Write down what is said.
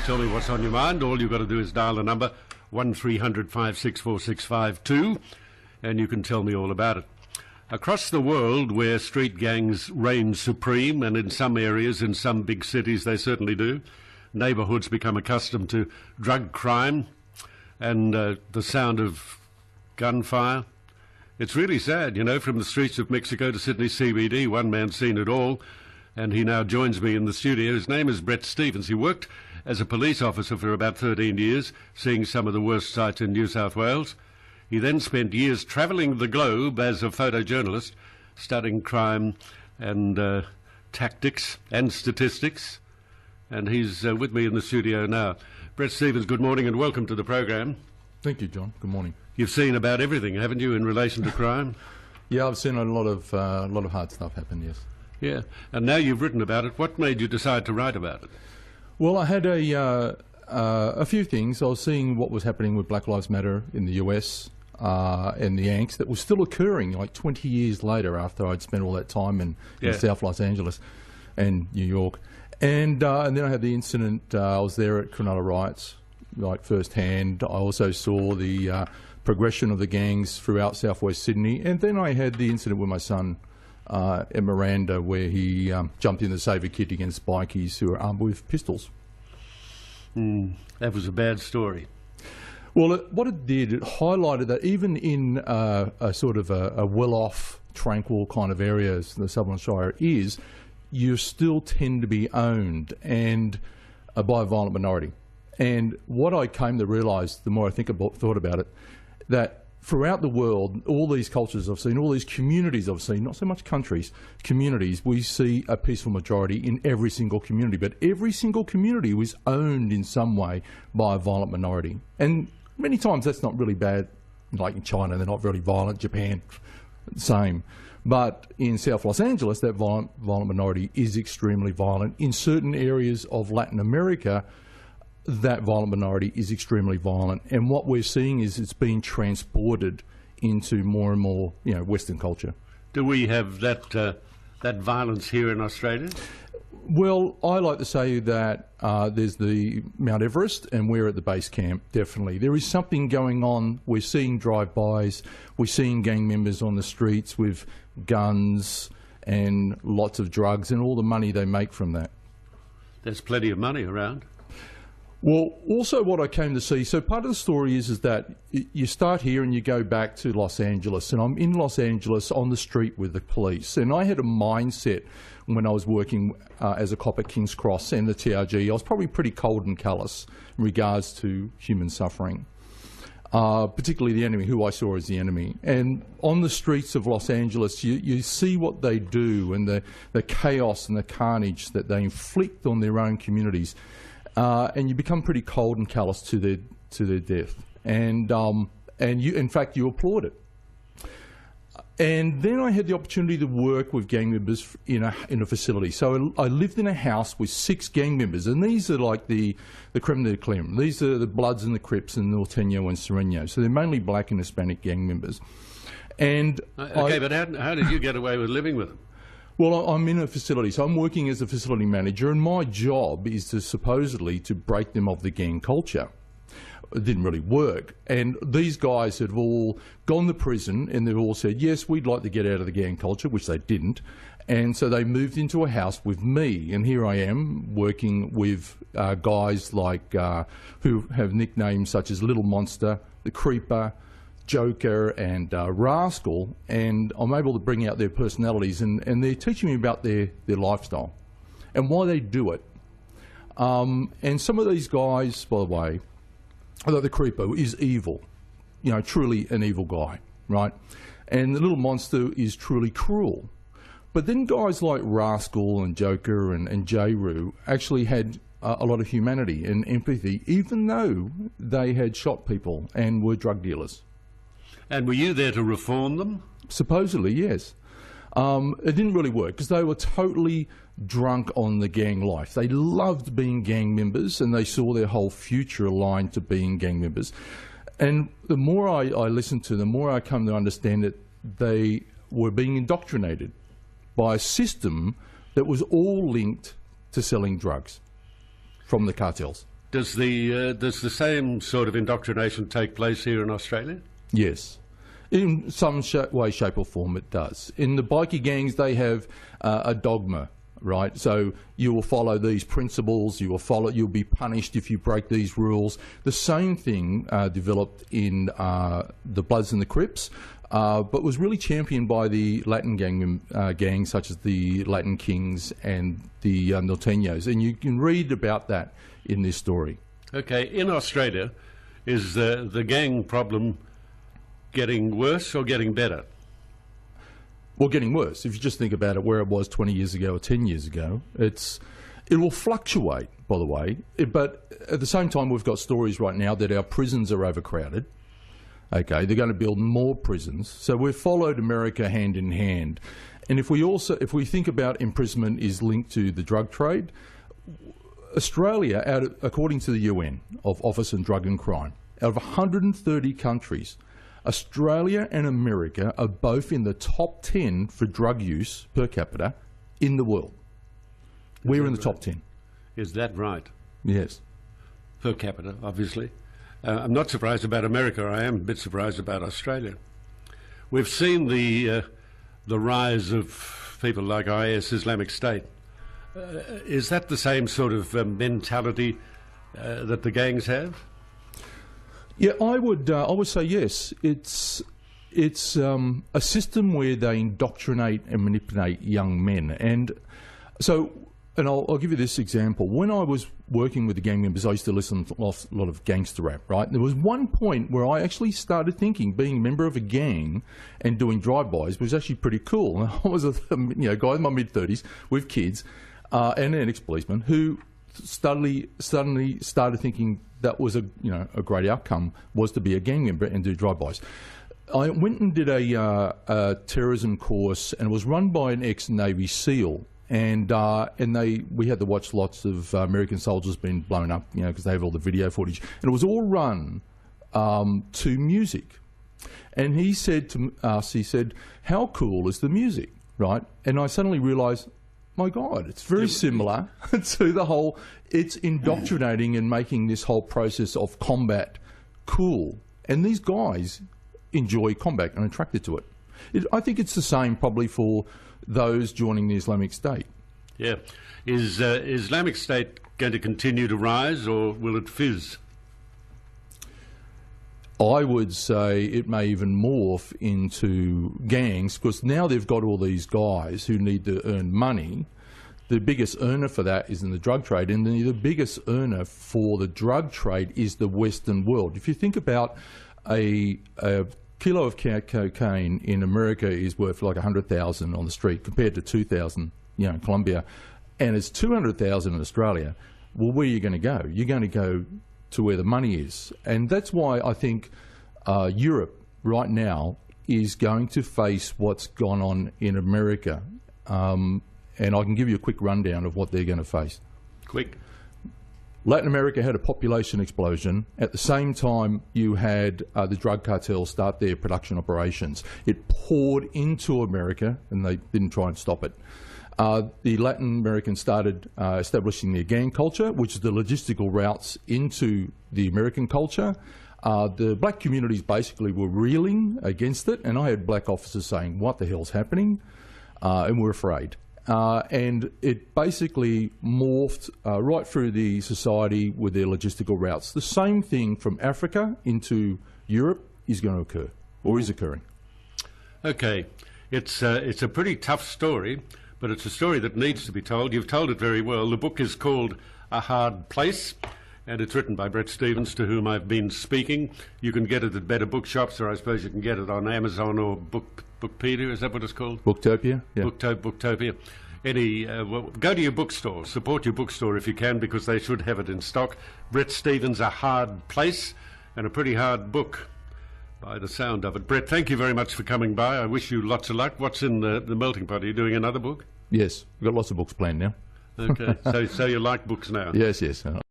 Tell me what's on your mind. All you've got to do is dial the number 1300 564 652 and you can tell me all about it. Across the world where street gangs reign supreme, and in some areas, in some big cities they certainly do, neighbourhoods become accustomed to drug crime and the sound of gunfire. It's really sad, you know, from the streets of Mexico to Sydney CBD, one man's seen it all, and he now joins me in the studio. His name is Brett Stevens. He worked as a police officer for about 13 years, seeing some of the worst sights in New South Wales. He then spent years travelling the globe as a photojournalist, studying crime and tactics and statistics. And he's with me in the studio now. Brett Stevens, good morning and welcome to the program. Thank you, John. Good morning. You've seen about everything, haven't you, in relation to crime? Yeah, I've seen a lot of hard stuff happen, yes. Yeah, and now you've written about it. What made you decide to write about it? Well, I had a few things. I was seeing what was happening with Black Lives Matter in the US and the angst that was still occurring like 20 years later after I'd spent all that time in South Los Angeles and New York. And then I had the incident, I was there at Cronulla riots, like firsthand. I also saw the progression of the gangs throughout southwest Sydney. And then I had the incident with my son at Miranda where he jumped in to save a kid against bikies who were armed with pistols. That was a bad story. Well, what it did, it highlighted that even in a sort of a well-off, tranquil kind of area as the Sutherland Shire is, you still tend to be owned and by a violent minority. And what I came to realise, the more I thought about it, that throughout the world, all these cultures I've seen, all these communities I've seen, not so much countries, communities, we see a peaceful majority in every single community, but every single community was owned in some way by a violent minority. And many times that's not really bad, like in China, they're not really violent, Japan, same. But in South Los Angeles, that violent minority is extremely violent. In certain areas of Latin America, that violent minority is extremely violent. And what we're seeing is it's being transported into more and more, you know, Western culture. Do we have that violence here in Australia? Well, I like to say that there's the Mount Everest and we're at the base camp, definitely. There is something going on. We're seeing drive-bys. We're seeing gang members on the streets with guns and lots of drugs and all the money they make from that. There's plenty of money around. Well, also what I came to see, so part of the story is that you start here and you go back to Los Angeles, and I'm in Los Angeles on the street with the police, and I had a mindset when I was working as a cop at King's Cross and the TRG. I was probably pretty cold and callous in regards to human suffering, particularly the enemy, who I saw as the enemy. And on the streets of Los Angeles, you see what they do and the chaos and the carnage that they inflict on their own communities. And you become pretty cold and callous to their death, and you, in fact, you applaud it. And then I had the opportunity to work with gang members in a facility. So I lived in a house with 6 gang members, and these are like the creme de la creme. These are the Bloods and the Crips and Norteño and Sereno. So they're mainly black and Hispanic gang members. And okay, but how did you get away with living with them? Well, I'm in a facility, so I'm working as a facility manager, and my job is to supposedly to break them of the gang culture. It didn't really work. And these guys had all gone to prison, and they've all said, yes, we'd like to get out of the gang culture, which they didn't. And so they moved into a house with me, and here I am working with guys like who have nicknames such as Little Monster, the Creeper, Joker and Rascal, and I'm able to bring out their personalities, and they're teaching me about their lifestyle and why they do it. And some of these guys, by the way, although the Creeper is evil, you know, truly an evil guy, right? And the Little Monster is truly cruel. But then guys like Rascal and Joker and J-Roo actually had a lot of humanity and empathy, even though they had shot people and were drug dealers. And were you there to reform them? Supposedly, yes. It didn't really work because they were totally drunk on the gang life. They loved being gang members and they saw their whole future aligned to being gang members. And the more I listened to them, the more I come to understand that they were being indoctrinated by a system that was all linked to selling drugs from the cartels. Does the same sort of indoctrination take place here in Australia? Yes. In some way, shape or form it does. In the bikie gangs, they have a dogma, right? So you will follow these principles, you'll be punished if you break these rules. The same thing developed in the Bloods and the Crips, but was really championed by the Latin gangs such as the Latin Kings and the Norteños. And you can read about that in this story. Okay, in Australia, is the gang problem getting worse or getting better? Well, getting worse. If you just think about it, where it was 20 years ago or 10 years ago, it will fluctuate, by the way. But at the same time, we've got stories right now that our prisons are overcrowded. Okay, they're going to build more prisons. So we've followed America hand in hand. And if we think about imprisonment is linked to the drug trade, Australia, according to the UN, of Office on Drug and Crime, out of 130 countries, Australia and America are both in the top 10 for drug use per capita in the world. We're in the top 10. Is that right? Yes. Per capita, obviously. I'm not surprised about America. I am a bit surprised about Australia. We've seen the rise of people like IS, Islamic State. Is that the same sort of mentality that the gangs have? Yeah, I would say yes. It's a system where they indoctrinate and manipulate young men. And so, and I'll give you this example. When I was working with the gang members, I used to listen to a lot of gangster rap, right? There was one point where I actually started thinking being a member of a gang and doing drive-bys was actually pretty cool. And I was a guy in my mid-30s with kids and an ex-policeman who suddenly started thinking that was a great outcome was to be a gang member and do drive-bys. I went and did a terrorism course, and it was run by an ex-Navy SEAL, and we had to watch lots of American soldiers being blown up, because they have all the video footage, and it was all run to music. And he said to us, "How cool is the music?" Right? And I suddenly realised, my God, it's very similar to the whole, it's indoctrinating and making this whole process of combat cool. And these guys enjoy combat and are attracted to it. I think it's the same probably for those joining the Islamic State. Yeah. Is Islamic State going to continue to rise, or will it fizz? I would say it may even morph into gangs, because now they've got all these guys who need to earn money. The biggest earner for that is in the drug trade, and the biggest earner for the drug trade is the Western world. If you think about a kilo of cocaine in America is worth like $100,000 on the street compared to $2,000, in Colombia, and it's $200,000 in Australia. Well, where are you going to go? You're going to go to where the money is. And that's why I think Europe right now is going to face what's gone on in America. And I can give you a quick rundown of what they're going to face. Quick. Latin America had a population explosion. At the same time, you had the drug cartels start their production operations. It poured into America, and they didn't try and stop it. The Latin Americans started establishing their gang culture, which is the logistical routes into the American culture. The black communities basically were reeling against it, and I had black officers saying, "What the hell's happening?" And we're afraid. And it basically morphed right through the society with their logistical routes. The same thing from Africa into Europe is going to occur, or is occurring. Okay, it's a pretty tough story, but it's a story that needs to be told. You've told it very well. The book is called A Hard Place, and it's written by Brett Stevens, to whom I've been speaking. You can get it at better bookshops, or I suppose you can get it on Amazon or Bookpedia. Is that what it's called? Booktopia. Yeah. Booktopia. Go to your bookstore. Support your bookstore if you can, because they should have it in stock. Brett Stevens, A Hard Place, and a pretty hard book by the sound of it. Brett, thank you very much for coming by. I wish you lots of luck. What's in the melting pot? Are you doing another book? Yes, we've got lots of books planned now. Okay, so you like books now? Yes.